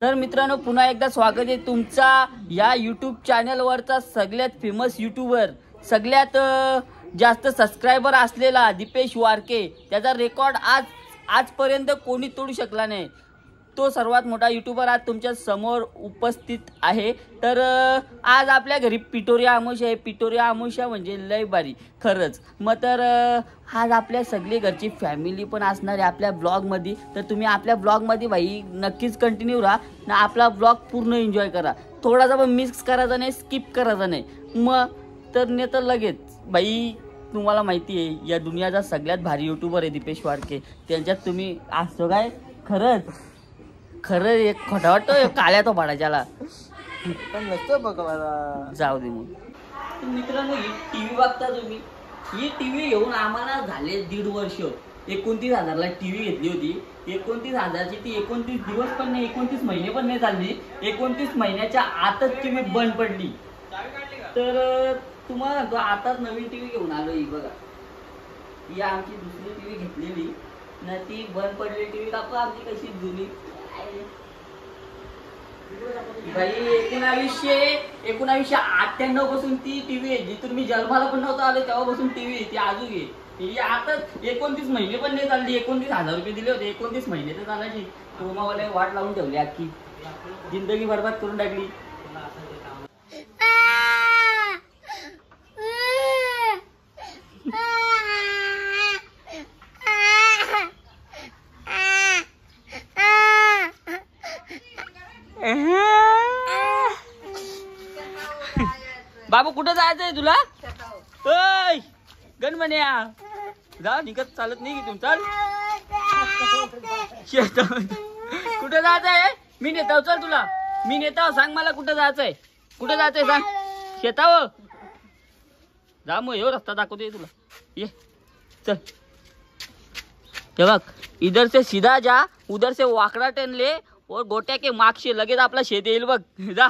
तर मित्रांनो पुन्हा एकदा स्वागत आहे तुमचा या यूट्यूब चॅनलवरचा सगळ्यात फेमस यूट्यूबर, सगळ्यात जास्त सबस्क्रायबर असलेला दीपेश वारके. त्याचा रेकॉर्ड आजपर्यंत कोणी तोडू शकला नाही. तो सर्वात मोठा यूट्यूबर आज तुमच्या समोर उपस्थित आहे. तर आज आपल्या घरी पिटोरिया अमावस्या आहे. पिटोरिया अमावस्या म्हणजे लय भारी खरंच. मग तर आज आपल्या सगळी घरची फॅमिली पण असणार आहे आपल्या ब्लॉगमध्ये. तर तुम्ही आपल्या ब्लॉगमध्ये भाई नक्कीच कंटिन्यू राहा ना. आपला ब्लॉग पूर्ण एन्जॉय करा. थोडासा पण मिक्स करायचा नाही, स्किप करायचा नाही. मग तर नाही तर लगेच भाई तुम्हाला माहिती आहे या दुनियाचा सगळ्यात भारी यूट्यूबर आहे दीपेश वारके. त्यांच्यात तुम्ही असतो काय खरं एक खोटा वाटतो काळ्या तो पाडायच्याला पण नसतं बघ मला. जाऊ दे. मग मित्रांनो ही टीव्ही बघता तुम्ही. ही टीव्ही घेऊन आम्हाला झाले 1.5 वर्ष. 29,000ला टीव्ही घेतली होती. 29,000ची ती 29 दिवस पण नाही, 29 महिने पण नाही चालली. 29 महिन्याच्या आतच टीव्ही बंद पडली. तर तुम्हाला तो आताच नवीन टीव्ही घेऊन आलो. ही बघा, ही आमची दुसरी टीव्ही घेतलेली ना. ती बंद पडलेली टीव्ही दाखवा आमची कशी जुनी भाई. 1998 पासून ती टीव्ही आहे. जी तुम्ही जन्माला पण नव्हता आले तेव्हापासून टीव्ही आहे ती अजून आहे. ही आता 29 महिने पण नाही चालली. 29,000 रुपये दिले होते. 29 महिने तर चालायची. क्रोमावाले वाट लावून ठेवली. अख्खी जिंदगी बरबाद करून टाकली. बाबू कुठं जायचंय तुला? गणमण्या जा निघत चालत नाही की तुमचा. कुठं जायचंय? मी नेताव. चल तुला मी नेताव. सांग मला कुठं जायचंय? कुठं जायचंय सांग. शेताव जा. मग हो रस्ता दाखवते तुला. ये चल. हे बघ, इधर से सीधा जा, उधर से वाकडा टर्न ले और गोट्या के मागशे लगेच आपला शेत येईल बघ. जा.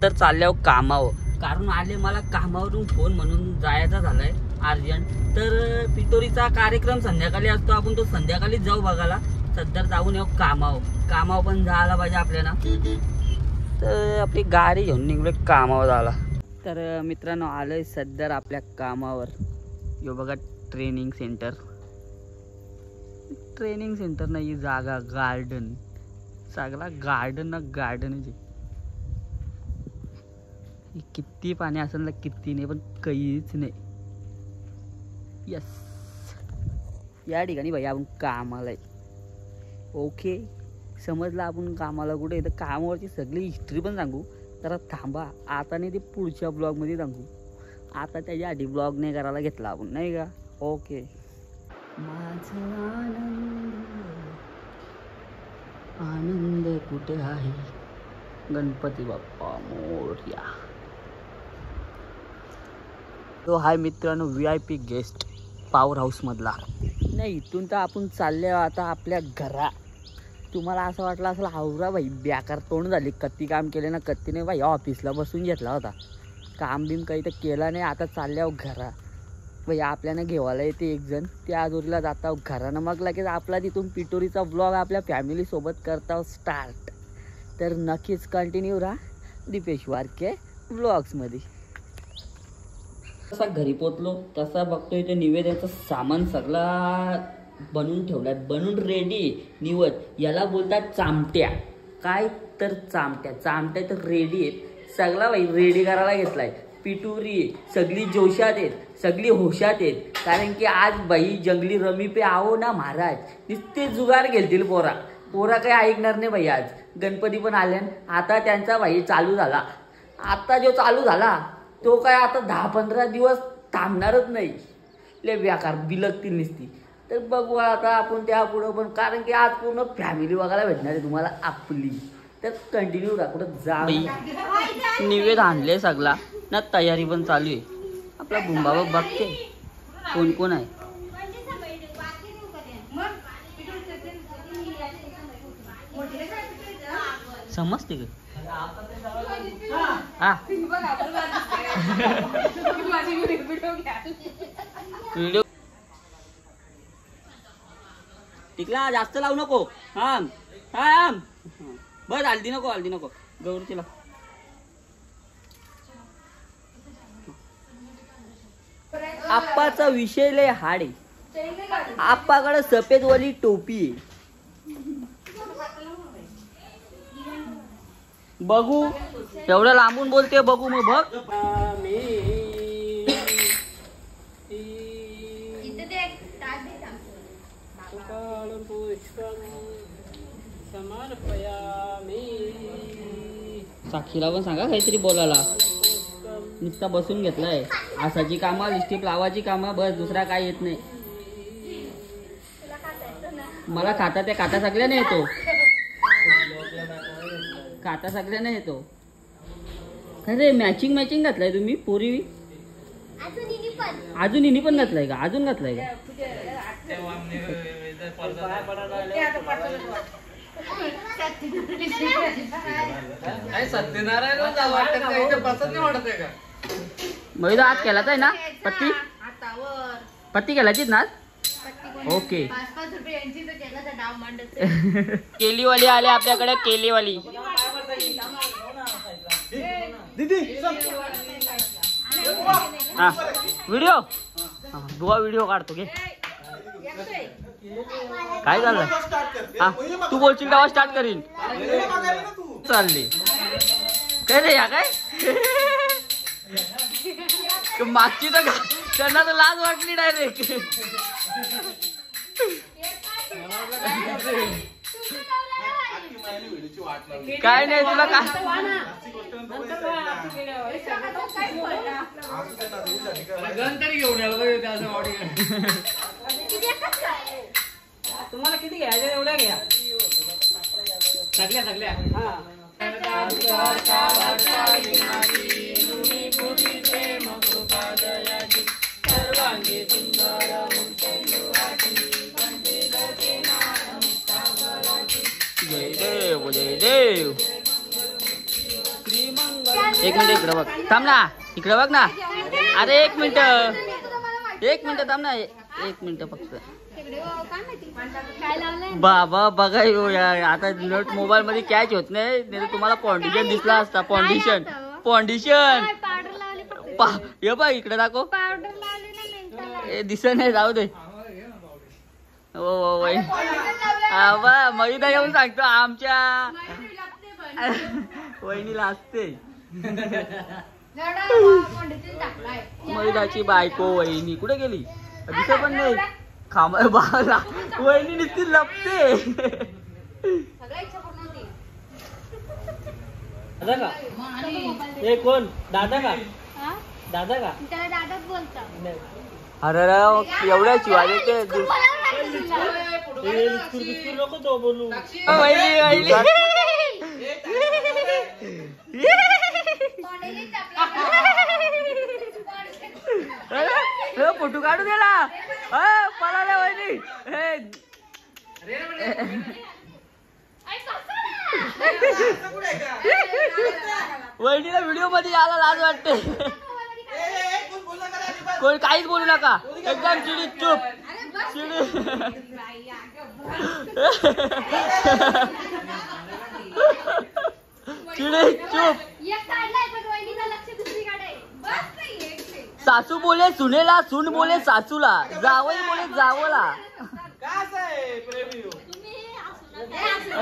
तर चालल्यावर कामावर, कारण आले मला कामावरून फोन म्हणून जायचा झालाय अर्जंट. तर पिटोरीचा कार्यक्रम संध्याकाळी असतो. आपण तो संध्याकाळीच जाऊ बघायला. सध्या जाऊन येऊ कामावर पण जायला पाहिजे आपल्याला. तर आपली गाडी घेऊन निघलो कामावर जायला. तर मित्रांनो आलोय सध्या आपल्या कामावर. यो बघा ट्रेनिंग सेंटर नाही, जागा गार्डन. सगळा गार्डन आहे. किती पाणी असेल ना, किती नाही, पण काहीच नाही. यस, या ठिकाणी भाई आपण कामाला आहे. ओके, समजलं आपण कामाला कुठे. तर कामावरची सगळी हिस्ट्री पण सांगू. जरा थांबा, आता नाही ते पुढच्या ब्लॉगमध्ये सांगू. आता त्याच्या आधी ब्लॉग नाही करायला घेतला आपण, नाही का? ओके. माझा आनंद कुठे आहे? गणपती बाप्पा मोरया. तो हाय मित्रांनो VIP गेस्ट पॉवर हाऊस मधला. नाही, इथून तर आपण चालले आता आपल्या घरा. तुम्हाला असं वाटलं असेल आवरा भाई बेकार तोंड झाली. कत्ती काम केले ना, कत्तीने भाई ऑफिसला बसून घेतला होता. काम बिम काही तर केला नाही. आता चालल्यावर घरा भाई आपल्याला घेवायला येते एक जण. त्या जोरीला जाता घरानं. मग लगेच आपला तिथून पिटोरीचा ब्लॉग आपल्या फॅमिलीसोबत करता स्टार्ट. तर नक्कीच कंटिन्यू राहा दीपेश वारके ब्लॉग्समध्ये. तसा घरी पोचलो तसा बघतोय ते निवेद्याचं सामान सगळा बनवून ठेवलाय. बनून रेडी निवड. याला बोलतात चामट्या. काय तर चामट्या तर रेडी आहेत. सगळा भाई रेडी करायला घेतलाय. पिटोरी सगळी जोशात आहेत, सगळी होशात आहेत. कारण की आज भाई जंगली रमी पे आओ ना महाराज. नुसते जुगार घेतील पोरा काही ऐकणार नाही भाई. आज गणपती पण आले. आता त्यांचा भाई चालू झाला. आता जो चालू झाला तो काय आता 10-15 दिवस थांबणारच नाही. लय बेकार बिलकतील नसती. तर बघू आता आपण त्या पुढं पण. कारण की आज पूर्ण फॅमिली बघायला भेटणार आहे तुम्हाला आपली. तर कंटिन्यू राहा. कुठं जा. निवेद आणले सगळा ना. तयारी पण चालू आहे. आपला बुंबाबा बघते कोण आहे. समजते का हा व्हिडिओ टिकला जास्त लावू नको हा हा बस हल्दी नको गौरीला आप्पाचा विषय लय हाड आहे आप्पाकडे सफेदवाली टोपी आहे बघू एवढं लांबून बोलते बघू मग बघ साक्षीला पण सांगा काहीतरी बोलायला नुसता बसून घेतलाय आसाची कामं लिस्टिप लावायची कामं बस दुसरा काय येत नाही मला खाता सगळ्यांना येतो काय रे मॅचिंग घातलाय तुम्ही पोरी अजून इनी पण घातलाय का अजून घातलाय का मग आज केलाच आहे ना पत्ती केलाचीच ना ओके केलीवाली आले आपल्याकडे केलीवाली हा व्हिडिओ व्हिडिओ काढतो घे काय झालं हा तू बोलशील तेव्हा स्टार्ट करीन चालली काय रे या काय मागची तर त्यांना तर लाज वाटली डायरेक्ट काय नाही तुला काय तुम्हाला किती घ्यायचं एवढ्या घ्या सगळ्या जय देव एक मिनिट इकडे बघ थांब ना इकडे बघ ना अरे एक मिनिट थांब ना एक मिनिट फक्त बाबा बघा आता नोट मोबाईल मध्ये कॅच होत नाही तुम्हाला पॉन्डिशन दिसला असता पॉन्डिशन हे बघ इकडे दाखव दिसत नाही जाऊ दे मयुदा येऊन सांगतो आमच्या वहिनीला असते मयुदाची बायको वहिनी कुठे गेली दिसत पण नाही खांब बाला वहिनी नुसती लपते दादा का हे कोण दादा का दादाच बोलता अरे एवढ्या शिवाय ते नको तो बोलू फोटो काढू दिला पळाला वहिनी वहिनीला व्हिडिओ मध्ये यायला लाज वाटते कोणी काहीच बोलू नका एकदम चिडी चुप चिडी चुप सासू बोले सुनेला सून बोले सासूला जावई बोले जावला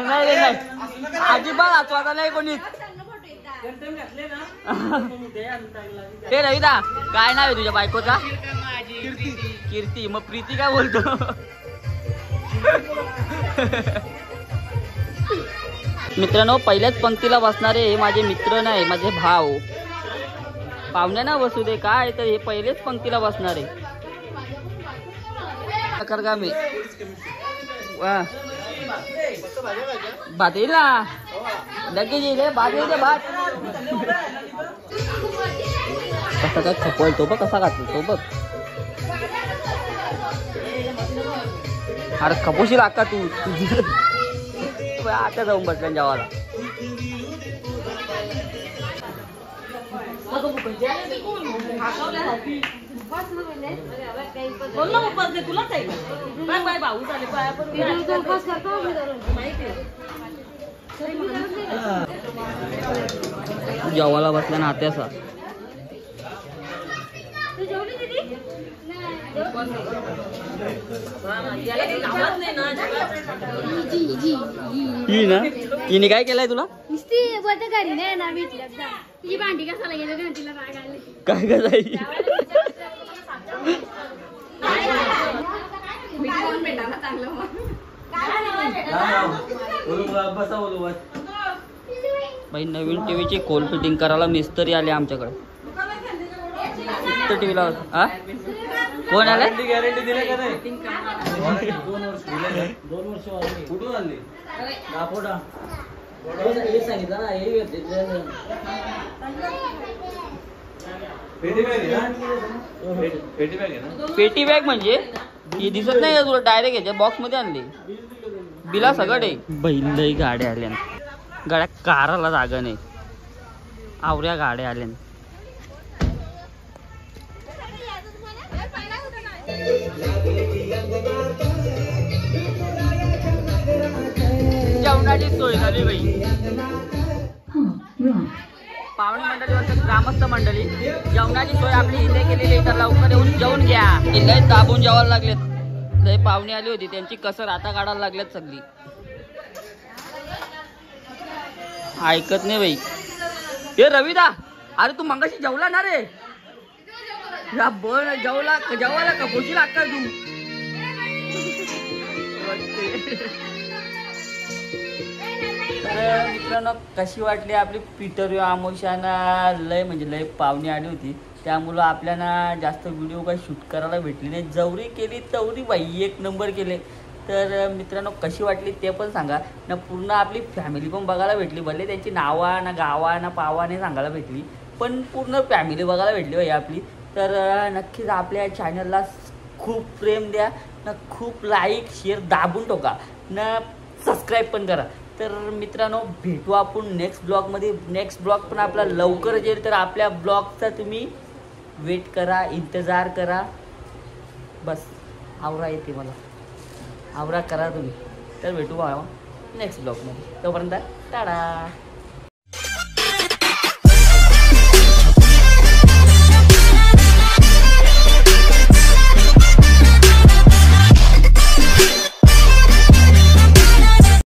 नाही अजिबात आठवता नाही कोणीच ते रविदा काय नाव आहे तुझ्या बायकोचा कीर्ती मग प्रीती काय बोलतो मित्रांनो पहिल्याच पंक्तीला बसणारे हे माझे मित्र नाही माझे भाव पाहुणे ना बसू दे काय तर हे पहिलेच पंक्तीला बसणारे का मी वा भात येईल ना लगेच येईल भात येईल भात कसा काय खपवतो बघ कसा घातलो बघ अरे खपोशी लाग का तू आता जाऊन बसल्या जेवायला तो फुकट बोल ना उपास दे तुलाच आहे बाय बाय भाऊ झाले पाया पण उपास करतो माहिती जेवायला बसला ना आत्यासा ही ना हिने काय केलंय तुला घरी नाही ना तुझी भांडी कसाला गेलं तिला राग आले काय करायची बाई नवीन टीव्हीची कोल फिटिंग करायला मिस्त्री आले आमच्याकडे टीव्हीला हा कोण आलं गॅरंटी दिली का नाही 2 वर्ष कुठून आणली दापोडा सांगितलं ना हे पेटी बॅग म्हणजे ही दिसत नाही का तुला डायरेक्ट याच्या बॉक्स मध्ये आणली बिला सगळं आहे बैल गाड्या आल्या गाड्या काराला जागा नाही आवऱ्या गाड्या आल्या जेवणाची सोय झाली बाई पाहुणे मंडळी ग्रामस्थ मंडळी जेवणाची सोय आपली इथे केलेली तर लवकर येऊन जेवून घ्या लय दाबून जेवायला लागलेत लय पाहुणे आली होती त्यांची कसर आता काढायला लागल्यात सगळी ऐकत नाही बाई हे रविदा अरे तू मंगाशी जेवला ना रे या बन जेवायला का पोशी लागता तू तर मित्रांनो कशी वाटली आपली पीटर आमोशाना लय म्हणजे लय पाहुणे आली होती त्यामुळं आपल्याला जास्त व्हिडिओ काही शूट करायला भेटली नाही जवरी केली तवरी बाई 1 नंबर केले तर मित्रांनो कशी वाटली ते पण सांगा ना पूर्ण आपली फॅमिली पण बघायला भेटली भले त्यांची नावा ना गावा ना पावा नाही सांगायला भेटली पण पूर्ण फॅमिली बघायला भेटली बाई आपली तर नक्कीच आपल्या चॅनलला खूप प्रेम द्या ना खूप लाईक शेअर दाबून ठोका ना सबस्क्राईब पण करा तर मित्रांनो भेटू आपण नेक्स्ट ब्लॉगमध्ये नेक्स्ट ब्लॉग पण आपला लवकरच येईल तर आपल्या ब्लॉगचा तुम्ही वेट करा इंतजार करा बस आवरा येते मला आवरा करा तुम्ही तर भेटू नेक्स्ट ब्लॉगमध्ये तोपर्यंत टाटा